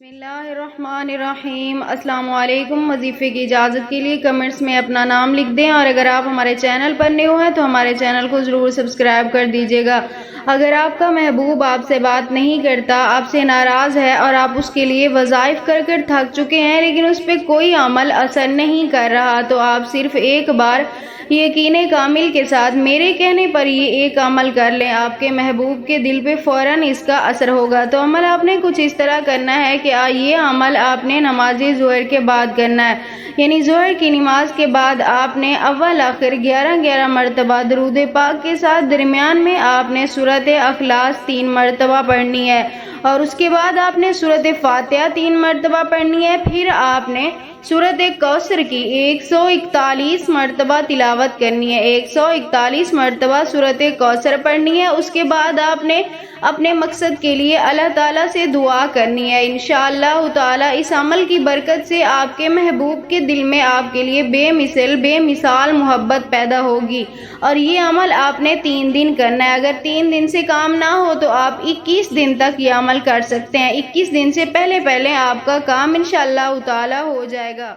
بسم اللہ الرحمن الرحیم۔ السلام علیکم۔ وظیفے کی اجازت کے لیے کمنٹس میں اپنا نام لکھ دیں، اور اگر آپ ہمارے چینل پر نیو ہیں تو ہمارے چینل کو ضرور سبسکرائب کر دیجیے گا۔ اگر آپ کا محبوب آپ سے بات نہیں کرتا، آپ سے ناراض ہے، اور آپ اس کے لیے وظائف کر کر تھک چکے ہیں لیکن اس پہ کوئی عمل اثر نہیں کر رہا، تو آپ صرف ایک بار یقین کامل کے ساتھ میرے کہنے پر یہ ایک عمل کر لیں، آپ کے محبوب کے دل پہ فوراً اس کا اثر ہوگا۔ تو عمل آپ نے کچھ اس طرح کرنا ہے کہ یہ عمل آپ نے نماز ظہر کے بعد کرنا ہے، یعنی ظہر کی نماز کے بعد آپ نے اول آخر 11 مرتبہ درود پاک کے ساتھ درمیان میں آپ نے سورۃ اخلاص 3 مرتبہ پڑھنی ہے، اور اس کے بعد آپ نے سورۃ فاتحہ 3 مرتبہ پڑھنی ہے، پھر آپ نے سورۃ کوثر کی 141 مرتبہ تلاوت کرنی ہے، 141 مرتبہ سورۃ کوثر پڑھنی ہے۔ اس کے بعد آپ نے اپنے مقصد کے لیے اللہ تعالیٰ سے دعا کرنی ہے۔ انشاءاللہ تعالیٰ اس عمل کی برکت سے آپ کے محبوب کے دل میں آپ کے لیے بے مثال محبت پیدا ہوگی، اور یہ عمل آپ نے 3 دن کرنا ہے۔ اگر 3 دن سے کام نہ ہو تو آپ 21 دن تک یہ عمل کر سکتے ہیں۔ 21 دن سے پہلے آپ کا کام انشاءاللہ تعالیٰ ہو جائے گا۔